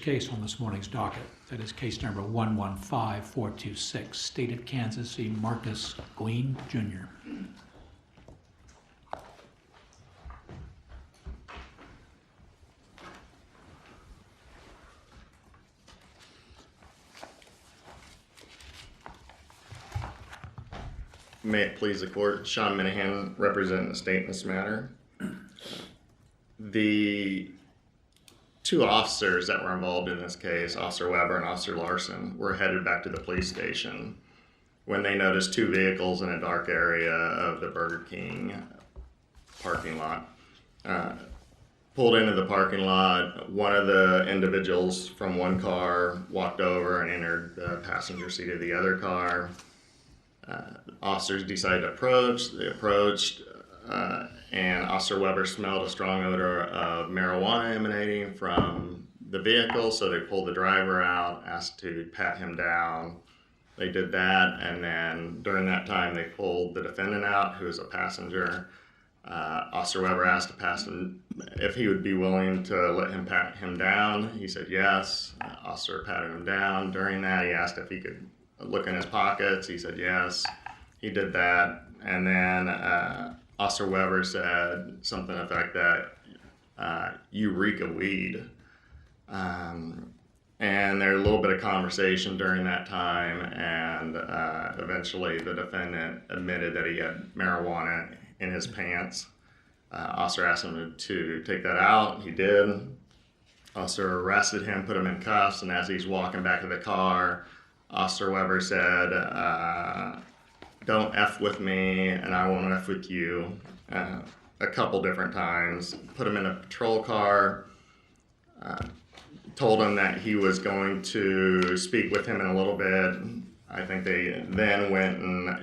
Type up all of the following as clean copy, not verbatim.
case on this morning's docket. That is case number 115426, State of Kansas v. Marcus Gween, Jr. May it please the court, Sean Minahan representing the state in this matter. The two officers that were involved in this case, Officer Weber and Officer Larson, were headed back to the police station when they noticed two vehicles in a dark area of the Burger King parking lot. Pulled into the parking lot, one of the individuals from one car walked over and entered the passenger seat of the other car. Officers decided to approach. They approached, and Officer Weber smelled a strong odor of marijuana emanating from the vehicle, so they pulled the driver out, asked to pat him down. They did that, and then during that time, they pulled the defendant out, who was a passenger. Officer Weber asked the passenger if he would be willing to let him pat him down. He said yes. Officer patted him down. During that, he asked if he could look in his pockets. He said yes. He did that, and then Officer Weber said something to the effect that you reek of weed. And there was a little bit of conversation during that time, and eventually the defendant admitted that he had marijuana in his pants. Officer asked him to take that out. He did. Officer arrested him, put him in cuffs, and as he's walking back to the car, Officer Weber said, don't F with me and I won't F with you, a couple different times. Put him in a patrol car, told him that he was going to speak with him in a little bit. I think they then went and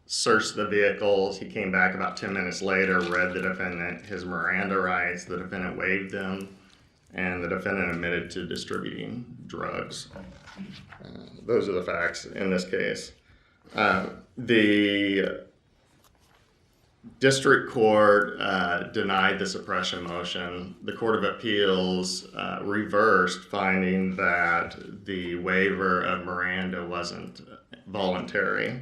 searched the vehicles. He came back about 10 minutes later, read the defendant his Miranda rights. The defendant waived them, and the defendant admitted to distributing drugs. Those are the facts in this case. The district court denied the suppression motion. The Court of Appeals reversed, finding that the waiver of Miranda wasn't voluntary.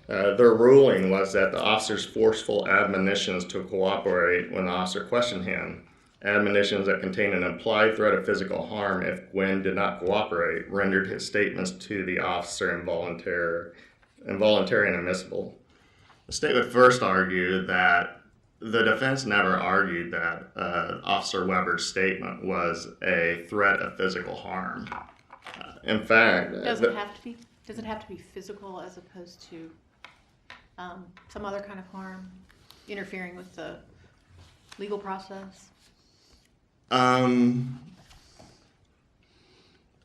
Their ruling was that the officer's forceful admonitions to cooperate when the officer questioned him, admonitions that contained an implied threat of physical harm if Gwynn did not cooperate, rendered his statements to the officer involuntary and admissible. The state would first argue that the defense never argued that Officer Weber's statement was a threat of physical harm. In fact, does it have to be physical as opposed to some other kind of harm, interfering with the legal process?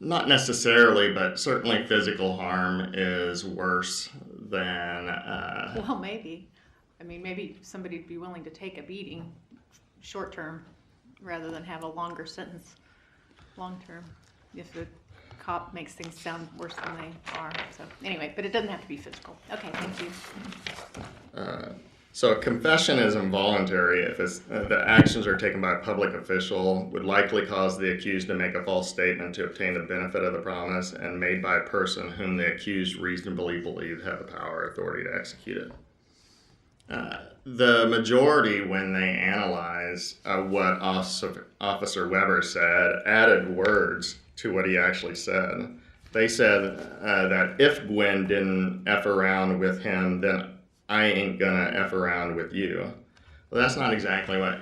Not necessarily, but certainly physical harm is worse than... Well, maybe. I mean, maybe somebody would be willing to take a beating short term rather than have a longer sentence long term if the cop makes things sound worse than they are. So anyway, but it doesn't have to be physical. Okay, thank you. So a confession is involuntary if the actions are taken by a public official, would likely cause the accused to make a false statement to obtain the benefit of the promise, and made by a person whom the accused reasonably believed had the power or authority to execute it. The majority, when they analyze what Officer Weber said, added words to what he actually said. They said that if Gwynn didn't F around with him, then I ain't gonna F around with you. Well, that's not exactly what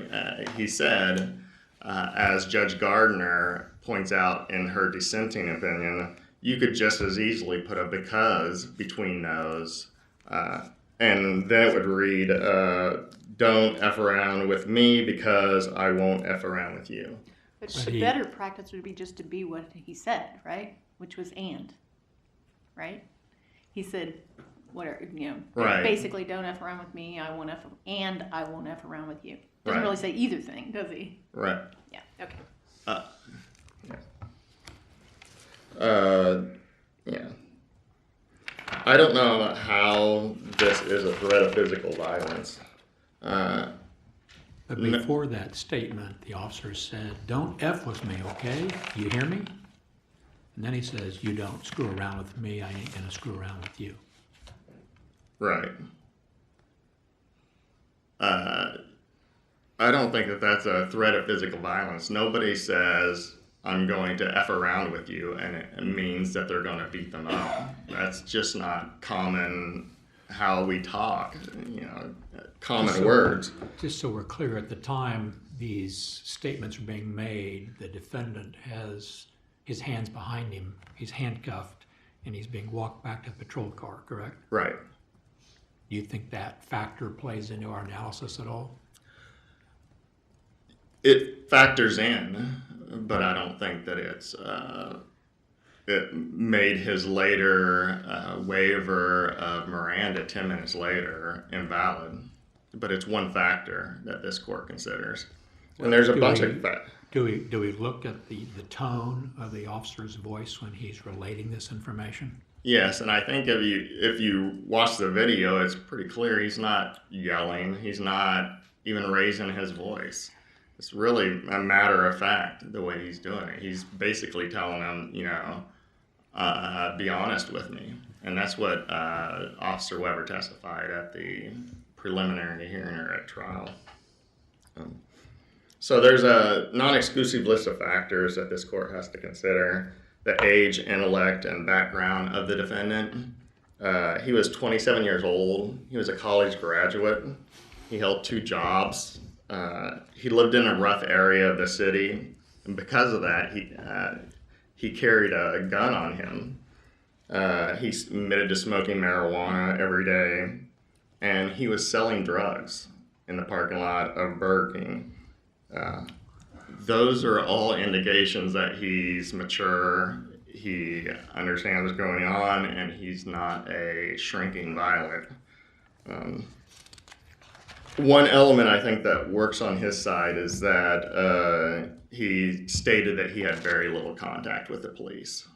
he said. As Judge Gardner points out in her dissenting opinion, you could just as easily put a because between those, and then it would read, don't F around with me because I won't F around with you. But the better practice would be just to be what he said, right? Which was and, right? He said, whatever, right. Basically, don't F around with me, I won't F around with you. Doesn't right. really say either thing, does he? Right. Yeah, okay. Yeah. I don't know how this is a threat of physical violence. But before that statement, the officer said, "Don't F with me, okay? You hear me?" And then he says, "You don't screw around with me, I ain't gonna screw around with you." Right. I don't think that that's a threat of physical violence. Nobody says, "I'm going to F around with you," and it means that they're going to beat them up. That's just not common how we talk, common words. Just so we're clear, at the time these statements are being made, the defendant has his hands behind him, he's handcuffed, and he's being walked back to the patrol car, correct? Right. Do you think that factor plays into our analysis at all? It factors in, but I don't think that it made his later waiver of Miranda 10 minutes later invalid. But it's one factor that this court considers. And there's a bunch of factors. Do we look at the tone of the officer's voice when he's relating this information? Yes, and I think if you watch the video, it's pretty clear he's not yelling. He's not even raising his voice. It's really a matter of fact the way he's doing it. He's basically telling him, be honest with me. And that's what Officer Weber testified at the preliminary hearing or at trial. So there's a non-exclusive list of factors that this court has to consider. The age, intellect, and background of the defendant. He was 27 years old. He was a college graduate. He held 2 jobs. He lived in a rough area of the city, and because of that, he carried a gun on him. He admitted to smoking marijuana every day, and he was selling drugs in the parking lot of Burger King. Those are all indications that he's mature, he understands what's going on, and he's not a shrinking violet. One element I think that works on his side is that he stated that he had very little contact with the police.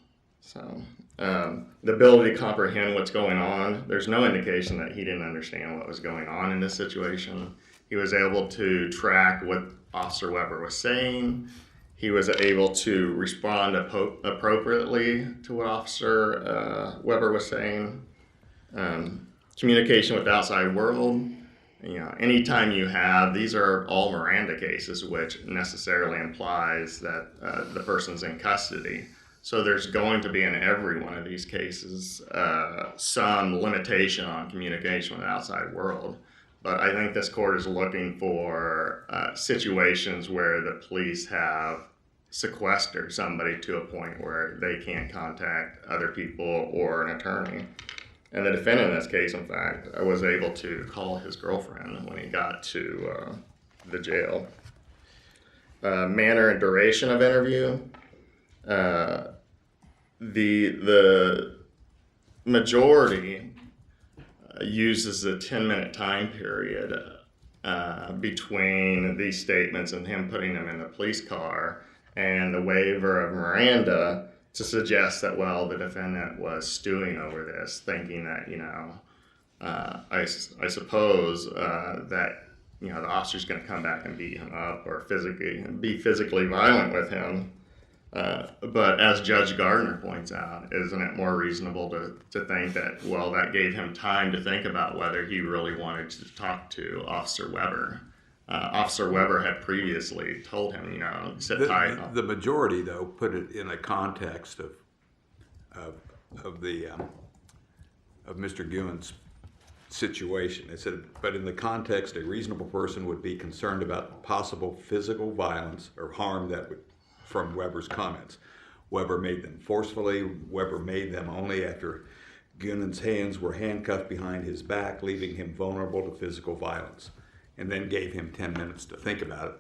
So the ability to comprehend what's going on, there's no indication that he didn't understand what was going on in this situation. He was able to track what Officer Weber was saying. He was able to respond appropriately to what Officer Weber was saying. Communication with the outside world. Anytime you have, these are all Miranda cases, which necessarily implies that the person's in custody. So there's going to be in every one of these cases some limitation on communication with the outside world. But I think this court is looking for situations where the police have sequestered somebody to a point where they can't contact other people or an attorney. And the defendant in this case, in fact, was able to call his girlfriend when he got to the jail. Manner and duration of interview. The majority uses a 10-minute time period between these statements and him putting them in the police car and the waiver of Miranda to suggest that, well, the defendant was stewing over this, thinking that, I suppose that, the officer's going to come back and beat him up or be physically violent with him. But as Judge Gardner points out, isn't it more reasonable to think that, well, that gave him time to think about whether he really wanted to talk to Officer Weber? Officer Weber had previously told him, sit tight. The majority, though, put it in a context of Mr. Guin's situation. They said, but in the context, a reasonable person would be concerned about possible physical violence or harm from Weber's comments. Weber made them forcefully. Weber made them only after Guin's hands were handcuffed behind his back, leaving him vulnerable to physical violence, and then gave him 10 minutes to think about it.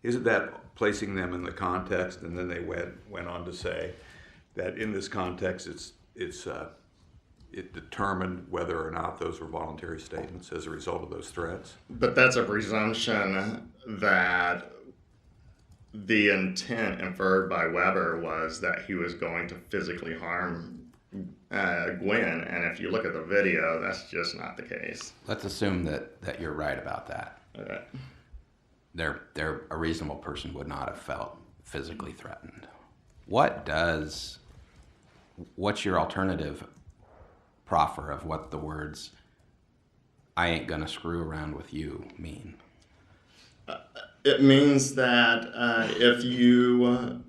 Isn't that placing them in the context? And then they went on to say that in this context, it determined whether or not those were voluntary statements as a result of those threats. But that's a presumption that the intent inferred by Weber was that he was going to physically harm Gwyn, and if you look at the video, that's just not the case. Let's assume that you're right about that. a reasonable person would not have felt physically threatened. What's your alternative proffer of what the words "I ain't gonna screw around with you" mean? It means that if you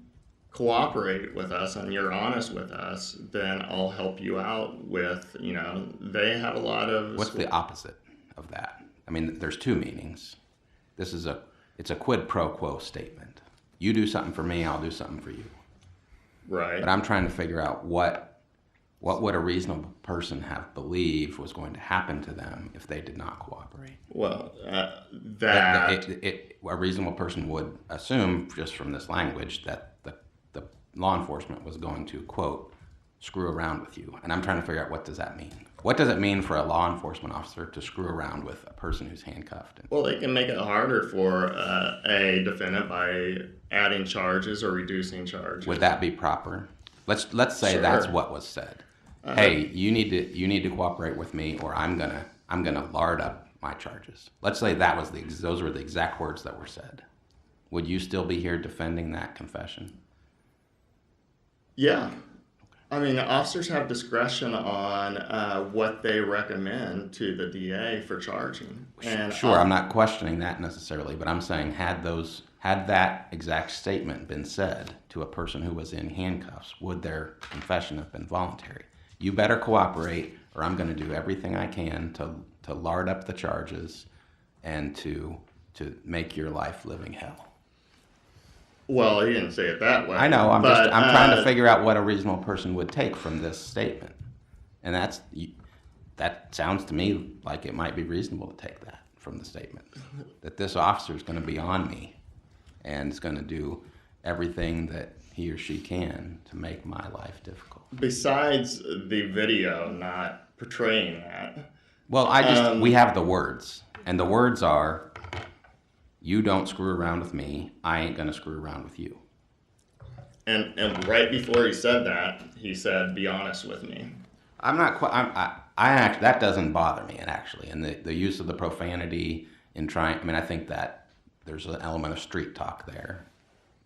cooperate with us and you're honest with us, then I'll help you out with, they have a lot of... What's the opposite of that? I mean, there's two meanings. It's a quid pro quo statement. You do something for me, I'll do something for you. Right. But I'm trying to figure out what would a reasonable person have believed was going to happen to them if they did not cooperate? Well, A reasonable person would assume, just from this language, that the law enforcement was going to, quote, screw around with you. And I'm trying to figure out, what does that mean? What does it mean for a law enforcement officer to screw around with a person who's handcuffed? Well, they can make it harder for a defendant by adding charges or reducing charges. Would that be proper? Let's say Sure. that's what was said. Hey, you need to cooperate with me, or I'm gonna lard up my charges. Let's say those were the exact words that were said. Would you still be here defending that confession? Yeah. I mean, officers have discretion on what they recommend to the DA for charging. And Sure, I'm not questioning that necessarily, but I'm saying had that exact statement been said to a person who was in handcuffs, would their confession have been voluntary? You better cooperate, or I'm going to do everything I can to lard up the charges and to make your life living hell. Well, he didn't say it that way. I know. I'm but, trying to figure out what a reasonable person would take from this statement, and that sounds to me like it might be reasonable to take that from the statement, that this officer is going to be on me and is going to do everything that he or she can to make my life difficult. Besides the video not portraying that. Well, we have the words, and the words are, "You don't screw around with me, I ain't gonna screw around with you." And right before he said that, he said, "Be honest with me." I'm not quite. I actually, that doesn't bother me, and the use of the profanity in trying. I mean, I think that there's an element of street talk there,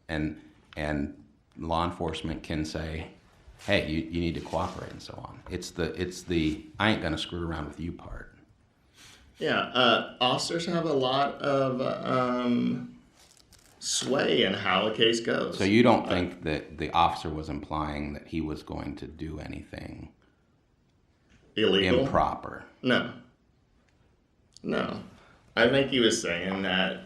and law enforcement can say, "Hey, you need to cooperate," and so on. It's the "I ain't gonna screw around with you" part. Yeah, officers have a lot of sway in how a case goes. So you don't think that the officer was implying that he was going to do anything Illegal? improper? No. I think he was saying that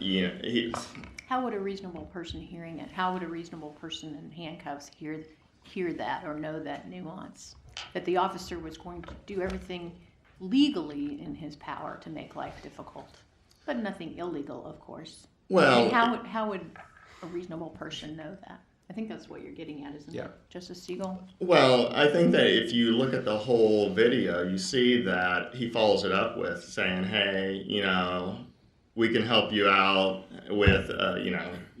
How would a reasonable person hearing it, how would a reasonable person in handcuffs hear that or know that nuance? That the officer was going to do everything legally in his power to make life difficult, but nothing illegal, of course. Well, I mean, how would a reasonable person know that? I think that's what you're getting at, isn't Yeah. it, Justice Siegel? Well, I think that if you look at the whole video, you see that he follows it up with saying, "Hey, we can help you out with,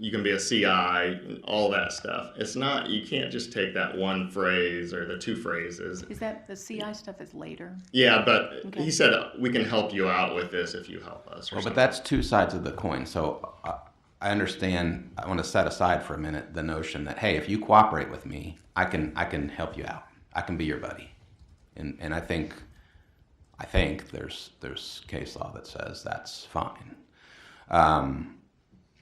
you can be a CI, all that stuff." It's not, you can't just take that one phrase or the two phrases. Is that the CI stuff is later? Yeah, but Okay. he said, "We can help you out with this if you help us." Or Well, but something. that's two sides of the coin. So I understand. I want to set aside for a minute the notion that, hey, if you cooperate with me, I can help you out. I can be your buddy, and I think there's case law that says that's fine.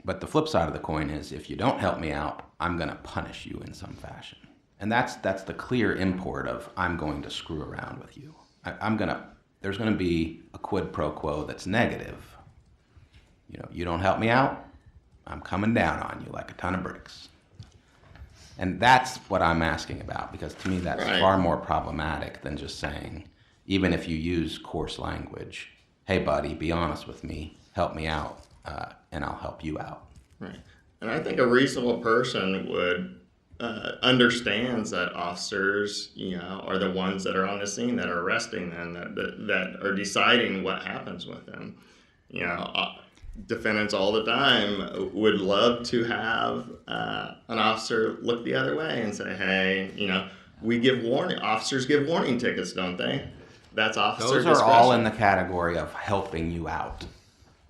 But the flip side of the coin is, if you don't help me out, I'm going to punish you in some fashion, and that's the clear import of "I'm going to screw around with you." There's going to be a quid pro quo that's negative. You don't help me out, I'm coming down on you like a ton of bricks. And that's what I'm asking about, because to me that's Right. far more problematic than just saying, even if you use coarse language, "Hey buddy, be honest with me, help me out, and I'll help you out." Right. And I think a reasonable person would understands that officers, are the ones that are on the scene, that are arresting them, that are deciding what happens with them. Defendants all the time would love to have an officer look the other way and say, "Hey, we give warning. Officers give warning tickets, don't they?" That's officer Those discretion. are all in the category of helping you out.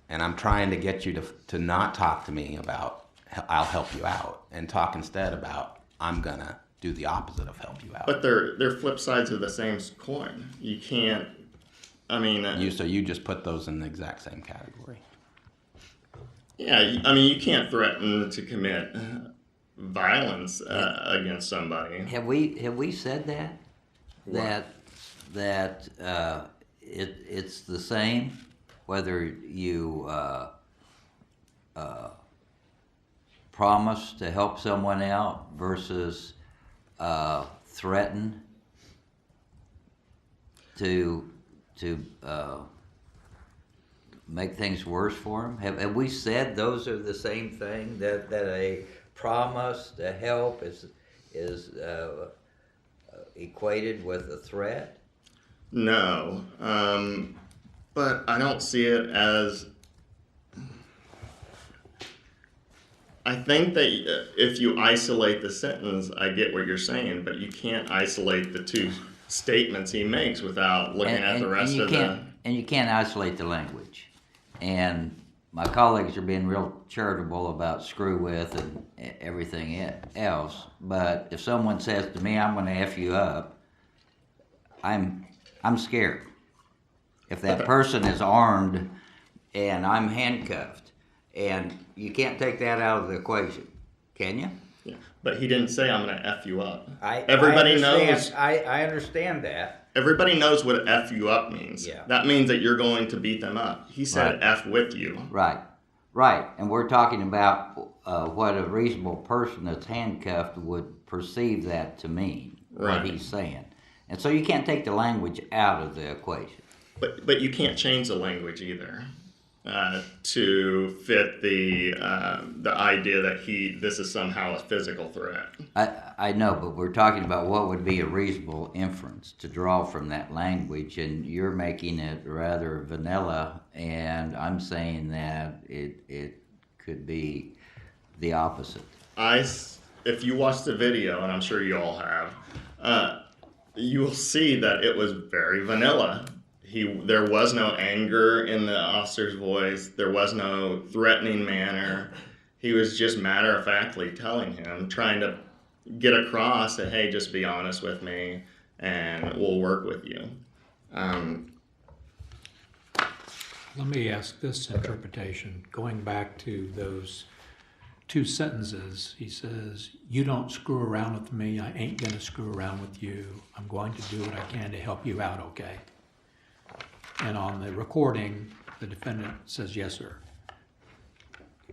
and I'm trying to get you to not talk to me about I'll help you out, and talk instead about I'm gonna do the opposite of help you out. But they're flip sides of the same coin. You can't. I mean, So you just put those in the exact same category. yeah. I mean, you can't threaten to commit violence against somebody. Have we said that? That it's the same whether you promise to help someone out versus threaten to make things worse for them? Have we said those are the same thing? That a promise to help is equated with a threat? No, but I don't see it as. I think that if you isolate the sentence, I get what you're saying, but you can't isolate the two statements he makes without looking at the rest of the. And you can't isolate the language. And my colleagues are being real charitable about screw with and everything else. But if someone says to me, "I'm going to F you up," I'm scared. If that person is armed and I'm handcuffed, and you can't take that out of the equation, can you? Yeah. But he didn't say I'm going to F you up. Everybody knows. I understand that. Everybody knows what F you up means. Yeah. That means that you're going to beat them up. He said Right. F with you. Right. And we're talking about what a reasonable person that's handcuffed would perceive that to mean, Right. what he's saying. And so you can't take the language out of the equation. But you can't change the language either to fit the idea that this is somehow a physical threat. I know, but we're talking about what would be a reasonable inference to draw from that language, and you're making it rather vanilla, and I'm saying that it could be the opposite. If you watch the video, and I'm sure you all have, you will see that it was very vanilla. There was no anger in the officer's voice. There was no threatening manner. He was just matter-of-factly telling him, trying to get across that, hey, just be honest with me, and we'll work with you. Let me ask this interpretation, going back to those two sentences. He says, "You don't screw around with me, I ain't gonna screw around with you. I'm going to do what I can to help you out, okay?" And on the recording, the defendant says, "Yes, sir."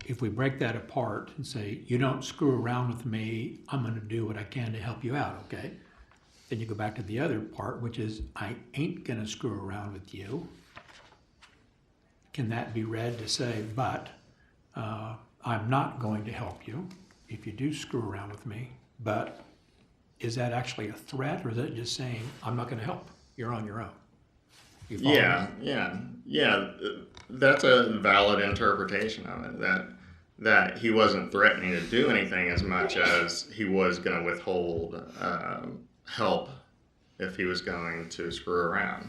If we break that apart and say, "You don't screw around with me, I'm gonna do what I can to help you out, okay?" Then you go back to the other part, which is, "I ain't gonna screw around with you." Can that be read to say, but I'm not going to help you if you do screw around with me, but is that actually a threat, or is that just saying, I'm not going to help, you're on your own? You follow me? Yeah. That's a valid interpretation of it. That he wasn't threatening to do anything as much as he was going to withhold help if he was going to screw around.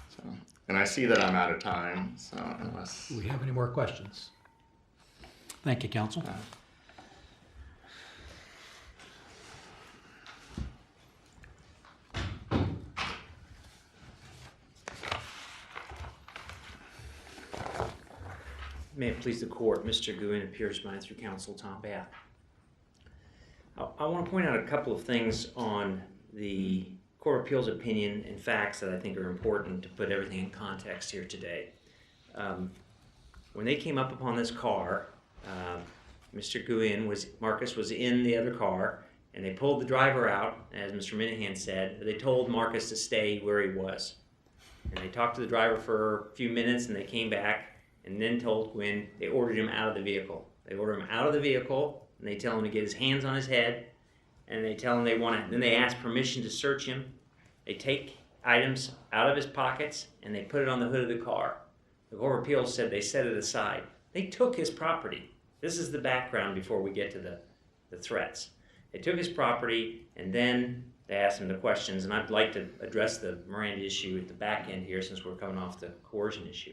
So, and I see that I'm out of time. So unless Do we have any more questions? Thank you, counsel. May it please the court, Mr. Guin appears mine through counsel Tom Bath. I want to point out a couple of things on the Court of Appeals opinion and facts that I think are important to put everything in context here today. When they came up upon this car, Mr. Guin Marcus was in the other car, and they pulled the driver out, as Mr. Minahan said. They told Marcus to stay where he was. And they talked to the driver for a few minutes, and they came back and then told Guin they ordered him out of the vehicle. They order him out of the vehicle, and they tell him to get his hands on his head, and they tell him then they ask permission to search him. They take items out of his pockets, and they put it on the hood of the car. The Court of Appeals said they set it aside. They took his property. This is the background before we get to the threats. They took his property, and then they asked him the questions, and I'd like to address the Miranda issue at the back end here since we're coming off the coercion issue.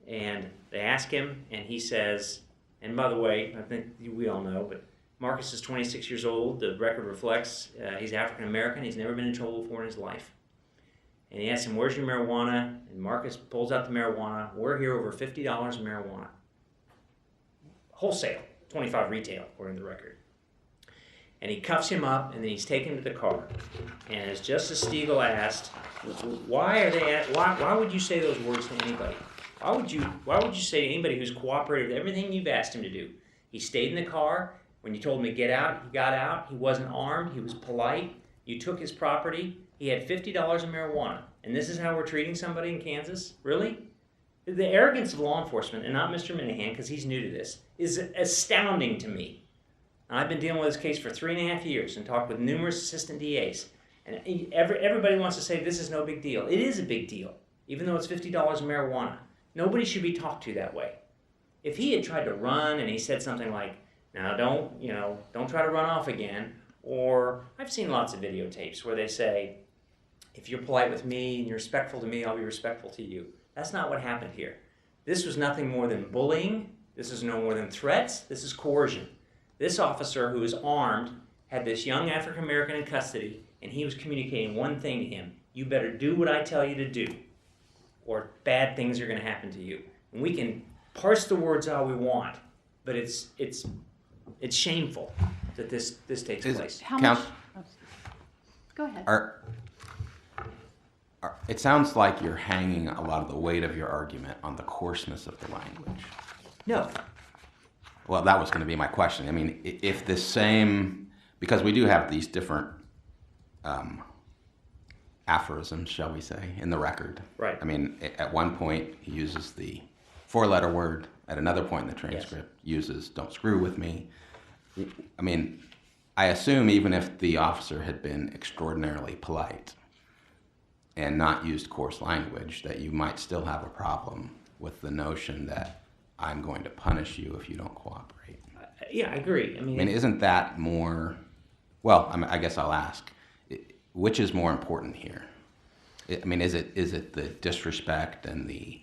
And they ask him, and he says, and by the way, I think we all know, but Marcus is 26 years old. The record reflects he's African American. He's never been in trouble before in his life. And he asks him, where's your marijuana? And Marcus pulls out the marijuana. We're here over $50 in marijuana. Wholesale, 25 retail, according to the record. And he cuffs him up, and then he's taken to the car. And as Justice Stiegel asked, why would you say those words to anybody? Why would you say to anybody who's cooperated with everything you've asked him to do? He stayed in the car. When you told him to get out, he got out. He wasn't armed. He was polite. You took his property. He had $50 in marijuana. And this is how we're treating somebody in Kansas? Really? The arrogance of law enforcement, and not Mr. Minahan, because he's new to this, is astounding to me. I've been dealing with this case for 3.5 years and talked with numerous assistant DAs. And everybody wants to say this is no big deal. It is a big deal, even though it's $50 in marijuana. Nobody should be talked to that way. If he had tried to run and he said something like, now don't try to run off again, or I've seen lots of videotapes where they say, if you're polite with me and you're respectful to me, I'll be respectful to you. That's not what happened here. This was nothing more than bullying. This is no more than threats. This is coercion. This officer, who is armed, had this young African American in custody, and he was communicating one thing to him: you better do what I tell you to do, or bad things are going to happen to you. And we can parse the words how we want, but it's shameful that this takes place. How Count- much? Go ahead. It sounds like you're hanging a lot of the weight of your argument on the coarseness of the language. No. Well, that was going to be my question. I mean, if the same, because we do have these different aphorisms, shall we say, in the record. Right. I mean, at one point he uses the 4-letter word. At another point in the transcript, uses "don't screw with me." I mean, I assume even if the officer had been extraordinarily polite and not used coarse language, that you might still have a problem with the notion that I'm going to punish you if you don't cooperate. Yeah, I agree. I mean, isn't that more, well, I guess I'll ask, which is more important here? I mean, is it the disrespect and the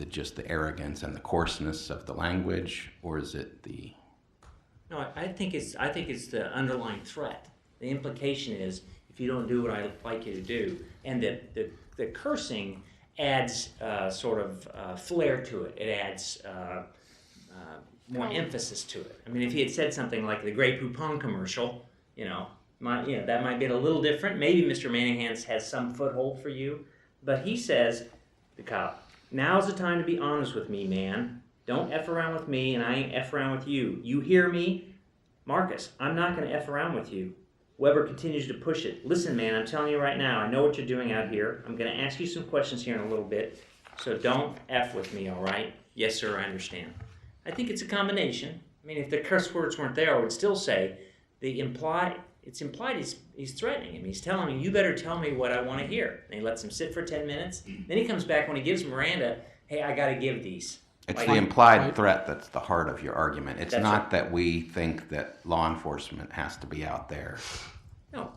just the arrogance and the coarseness of the language, or is it the... No, I think it's the underlying threat. The implication is, if you don't do what I'd like you to do, and the cursing adds sort of flair to it. It adds more emphasis to it. I mean, if he had said something like the Grey Poupon commercial, that might be a little different. Maybe Mr. Manahan has some foothold for you, but he says, the cop, now's the time to be honest with me, man. Don't F around with me, and I ain't F around with you. You hear me? Marcus, I'm not going to F around with you. Weber continues to push it. Listen, man, I'm telling you right now, I know what you're doing out here. I'm going to ask you some questions here in a little bit, so don't F with me, all right? Yes, sir, I understand. I think it's a combination. I mean, if the curse words weren't there, I would still say it's implied he's threatening him. He's telling him, you better tell me what I want to hear. And he lets him sit for 10 minutes. Then he comes back when he gives Miranda, hey, I got to give these. It's the implied threat that's the heart of your argument. It's That's not right. that we think that law enforcement has to be out there, No.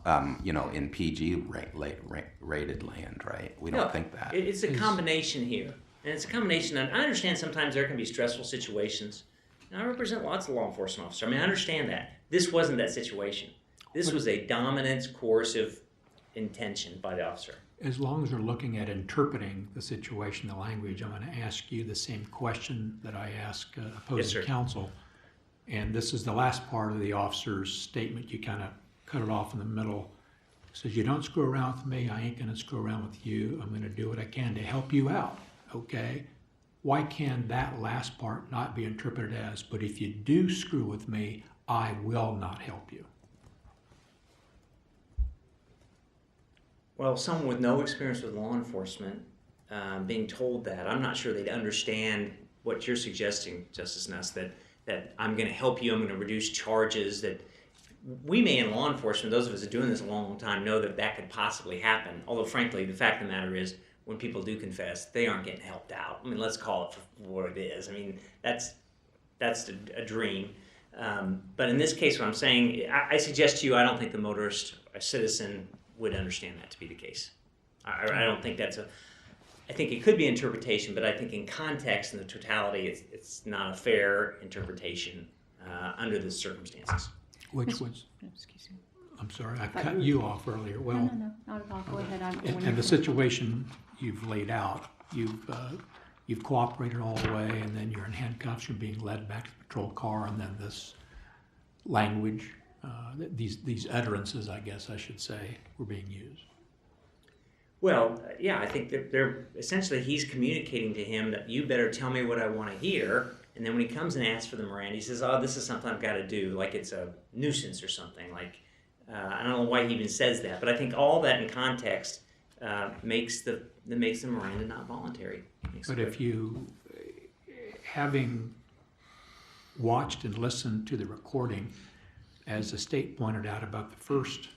in PG rated land, right? We don't think that. It's a combination here. And it's a combination. And I understand sometimes there can be stressful situations. And I represent lots of law enforcement officers. I mean, I understand that. This wasn't that situation. This was a dominant, coercive intention by the officer. As long as we're looking at interpreting the situation, the language, I'm going to ask you the same question that I ask opposing sir. counsel. And this is the last part of the officer's statement. You kind of cut it off in the middle. It says, you don't screw around with me. I ain't going to screw around with you. I'm going to do what I can to help you out. Okay? Why can that last part not be interpreted as, but if you do screw with me, I will not help you? Well, someone with no experience with law enforcement being told that, I'm not sure they'd understand what you're suggesting, Justice Nuss, that I'm going to help you, I'm going to reduce charges, that we may in law enforcement, those of us that are doing this a long, long time, know that could possibly happen. Although, frankly, the fact of the matter is, when people do confess, they aren't getting helped out. I mean, let's call it for what it is. I mean, that's a dream. But in this case, what I'm saying, I suggest to you, I don't think the motorist, a citizen, would understand that to be the case. I don't think that's I think it could be interpretation, but I think in context and the totality, it's not a fair interpretation under the circumstances. Which was, Excuse me. I'm sorry, I cut you off earlier. Well, No, not at all. Go ahead. and the situation you've laid out, you've cooperated all the way, and then you're in handcuffs, you're being led back to the patrol car, and then this language, these utterances, I guess I should say, were being used. Well, yeah, I think they're essentially he's communicating to him that you better tell me what I want to hear. And then when he comes and asks for the Miranda, he says, "Oh, this is something I've got to do," like it's a nuisance or something. Like I don't know why he even says that, but I think all that in context makes the Miranda not voluntary. But if you, having watched and listened to the recording, as the state pointed out about the first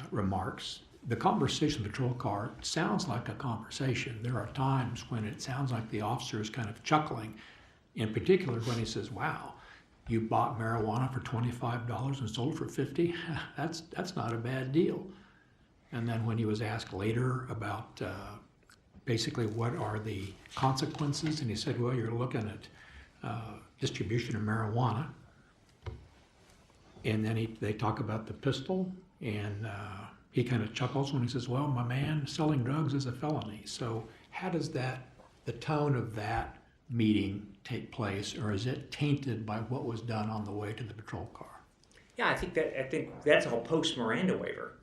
remarks, the conversation in the patrol car sounds like a conversation. There are times when it sounds like the officer is kind of chuckling, in particular when he says, "Wow, you bought marijuana for $25 and sold it for $50? That's not a bad deal." And then when he was asked later about basically what are the consequences, and he said, "Well, you're looking at distribution of marijuana." And then they talk about the pistol, and he kind of chuckles when he says, "Well, my man, selling drugs is a felony." So how does the tone of that meeting take place, or is it tainted by what was done on the way to the patrol car? Yeah, I think that's all post Miranda waiver.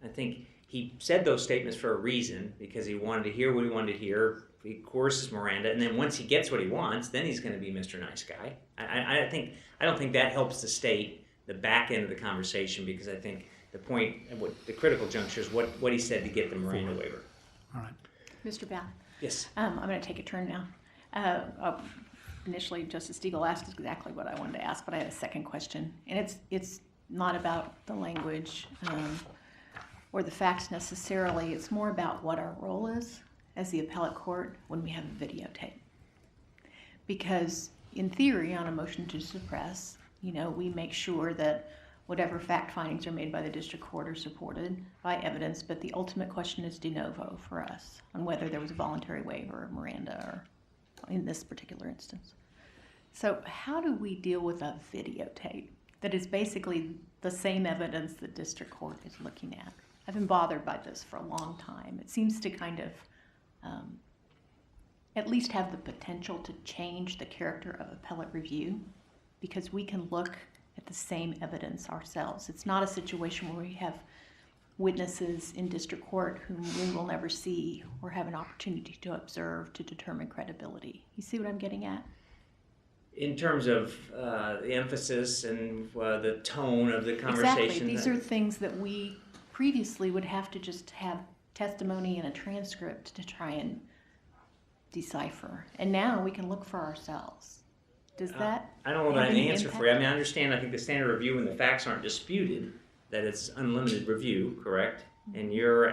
I think he said those statements for a reason because he wanted to hear what he wanted to hear. He coerces Miranda, and then once he gets what he wants, then he's going to be Mr. Nice Guy. I don't think that helps the state the back end of the conversation, because I think the point, the critical juncture is what he said to get the Miranda waiver. All right. Mr. Bath. Yes. I'm going to take a turn now. Initially, Justice Stiegel asked exactly what I wanted to ask, but I had a second question, and it's not about the language or the facts necessarily. It's more about what our role is as the appellate court when we have a videotape. Because in theory, on a motion to suppress, we make sure that whatever fact findings are made by the district court are supported by evidence, but the ultimate question is de novo for us on whether there was a voluntary waiver of Miranda or in this particular instance. So how do we deal with a videotape that is basically the same evidence the district court is looking at? I've been bothered by this for a long time. It seems to kind of at least have the potential to change the character of appellate review, because we can look at the same evidence ourselves. It's not a situation where we have witnesses in district court whom we will never see or have an opportunity to observe to determine credibility. You see what I'm getting at? In terms of the emphasis and the tone of the conversation. Exactly. These are things that we previously would have to just have testimony and a transcript to try and decipher. And now we can look for ourselves. Does that I don't know that I have have an any answer for you. I mean, I understand, I think the standard review when the facts aren't disputed, that it's unlimited review, correct? And you're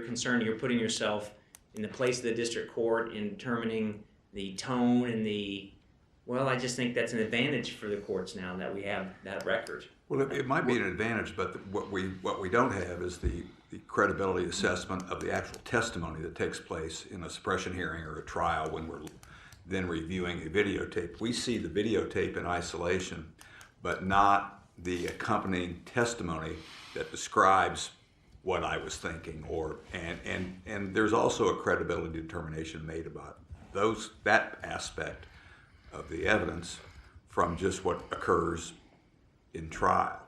concerned, you're putting yourself in the place of the district court in determining the tone and I just think that's an advantage for the courts now that we have that record. Well, it might be an advantage, but what we don't have is the credibility assessment of the actual testimony that takes place in a suppression hearing or a trial when we're then reviewing a videotape. We see the videotape in isolation, but not the accompanying testimony that describes what I was thinking, and there's also a credibility determination made about that aspect of the evidence from just what occurs in trial.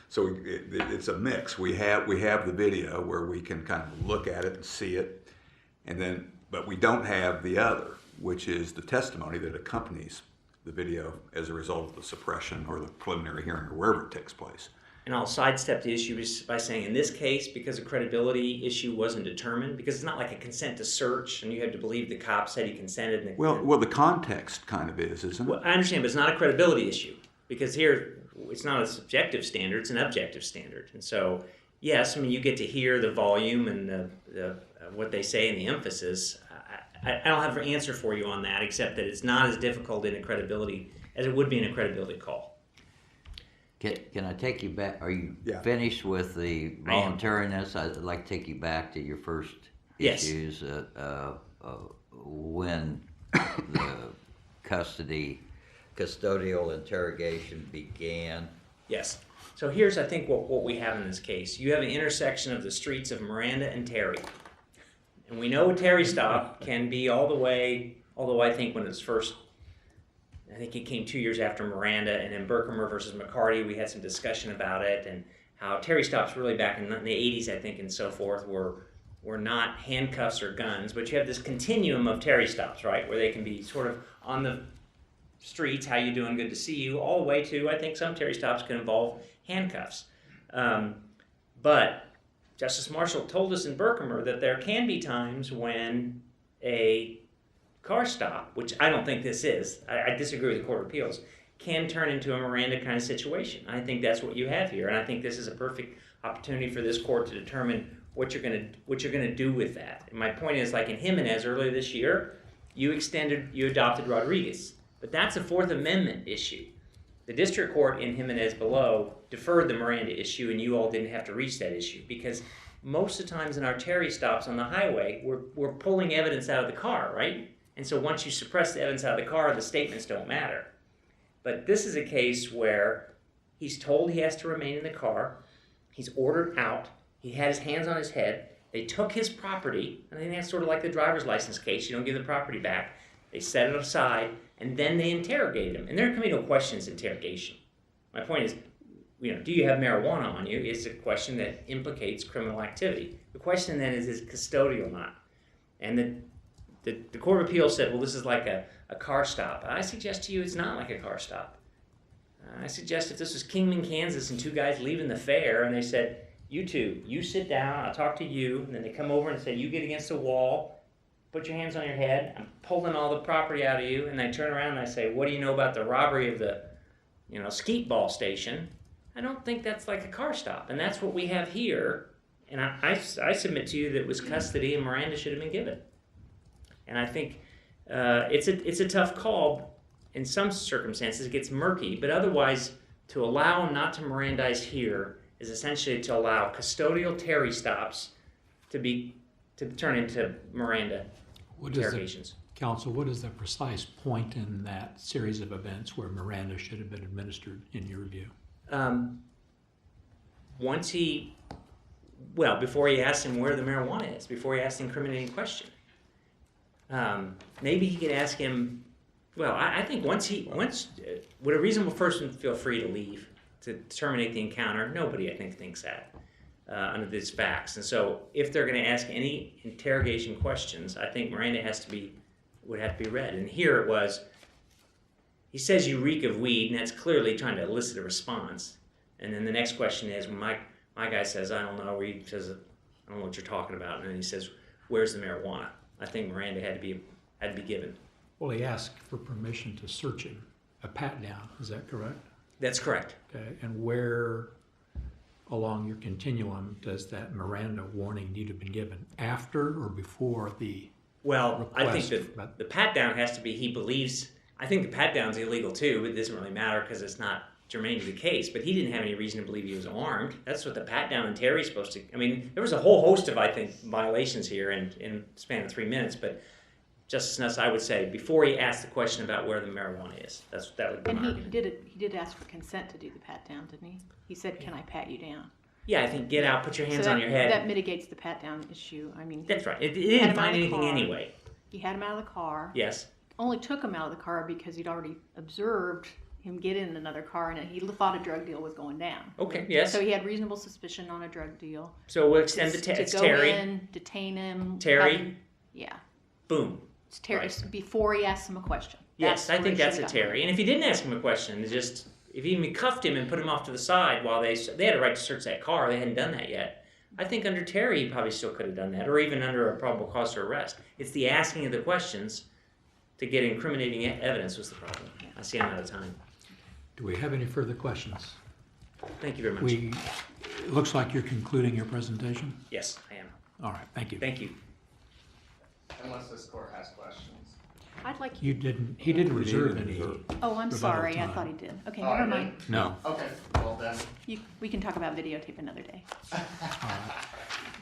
So it's a mix. We have the video where we can kind of look at it and see it, but we don't have the other, which is the testimony that accompanies the video as a result of the suppression or the preliminary hearing or wherever it takes place. And I'll sidestep the issue by saying in this case, because a credibility issue wasn't determined, because it's not like a consent to search and you have to believe the cop said he consented. And Well, the context kind of isn't it? Well, I understand, but it's not a credibility issue, because here it's not a subjective standard, it's an objective standard. And so, yes, I mean, you get to hear the volume and what they say and the emphasis. I don't have an answer for you on that, except that it's not as difficult in a credibility as it would be in a credibility call. Can I take you back? Are you Yeah. finished with the voluntariness? I'd like to take you back to your first Yes. issues. when the custodial interrogation began? Yes. So here's, I think, what we have in this case. You have an intersection of the streets of Miranda and Terry. And we know a Terry stop can be all the way, although I think when it was first, I think it came 2 years after Miranda, and in Berkemer versus McCarty, we had some discussion about it, and how Terry stops really back in the 80s, I think, and so forth, were not handcuffs or guns, but you have this continuum of Terry stops, right, where they can be sort of on the streets, how you doing, good to see you, all the way to, I think some Terry stops can involve handcuffs. But Justice Marshall told us in Berkemer that there can be times when a car stop, which I don't think this is, I disagree with the Court of Appeals, can turn into a Miranda kind of situation. I think that's what you have here, and I think this is a perfect opportunity for this court to determine what you're gonna do with that. And my point is, like in Jimenez earlier this year, you adopted Rodriguez, but that's a Fourth Amendment issue. The district court in Jimenez below deferred the Miranda issue, and you all didn't have to reach that issue, because most of the times in our Terry stops on the highway, we're pulling evidence out of the car, right? And so once you suppress the evidence out of the car, the statements don't matter. But this is a case where he's told he has to remain in the car, he's ordered out, he had his hands on his head, they took his property, and I think that's sort of like the driver's license case, you don't give the property back, they set it aside, and then they interrogated him. And there can be no questions interrogation. My point is, do you have marijuana on you is a question that implicates criminal activity. The question then is it custodial or not? And the Court of Appeals said, well, this is like a car stop. I suggest to you it's not like a car stop. I suggest if this was Kingman, Kansas, and two guys leaving the fair, and they said, you two, you sit down, I'll talk to you, and then they come over and say, you get against the wall, put your hands on your head, I'm pulling all the property out of you, and I turn around and I say, what do you know about the robbery of the skeet ball station? I don't think that's like a car stop, and that's what we have here, and I submit to you that it was custody and Miranda should have been given. And I think it's a tough call. In some circumstances, it gets murky, but otherwise, to allow not to Mirandize here is essentially to allow custodial Terry stops to turn into Miranda interrogations. Counsel, what is the precise point in that series of events where Miranda should have been administered, in your view? Before he asked him where the marijuana is, before he asked the incriminating question. Maybe he could ask him, I think would a reasonable person feel free to leave, to terminate the encounter? Nobody, I think, thinks that under these facts. And so if they're going to ask any interrogation questions, I think Miranda would have to be read. And here it was, he says you reek of weed, and that's clearly trying to elicit a response. And then the next question is, when my guy says, I don't know, or he says, I don't know what you're talking about, and then he says, where's the marijuana? I think Miranda had to be given. Well, he asked for permission to search him, a pat down, is that correct? That's correct. Okay, and where along your continuum does that Miranda warning need to have been given? After or before the request? I think that the pat down has to be, he believes, I think the pat down's illegal too, but it doesn't really matter because it's not germane to the case, but he didn't have any reason to believe he was armed. That's what the pat down and Terry's supposed to, there was a whole host of, I think, violations here in the span of 3 minutes, but Justice Nuss, I would say, before he asked the question about where the marijuana is, that would be my argument. He did ask for consent to do the pat down, didn't he? He said, can I pat you down? Yeah, I think get out, put your hands So on your head. That mitigates the pat down issue. That's right. It didn't him out find of the anything car. anyway. He had him out of the car. Yes. Only took him out of the car because he'd already observed him get in another car, and he thought a drug deal was going down. Okay, yes. So he had reasonable suspicion on a drug deal. So we'll extend to it's go Terry. in, detain him. Terry? have him- Yeah. Boom. It's Terry, Right. before he asks him a question. Yes, I where think he that's a should've gotten Terry. And if he didn't ask him a question, if he even cuffed him and put him off to the side while they had a right to search that car, they hadn't done that yet. I think under Terry, he probably still could have done that, or even under a probable cause to arrest. It's the asking of the questions to get incriminating evidence was the problem. I see I'm out of time. Do we have any further questions? Thank you very much. It looks like you're concluding your presentation. Yes, I am. All right, thank you. Thank you. Unless this court has questions. I'd like You didn't, he didn't reserve any. Oh, I'm rebuttal sorry. I time. thought he did. Okay, Oh, I never did? mind. No. Okay, well then. We can talk about videotape another day.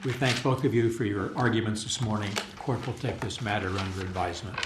We thank both of you for your arguments this morning. The court will take this matter under advisement.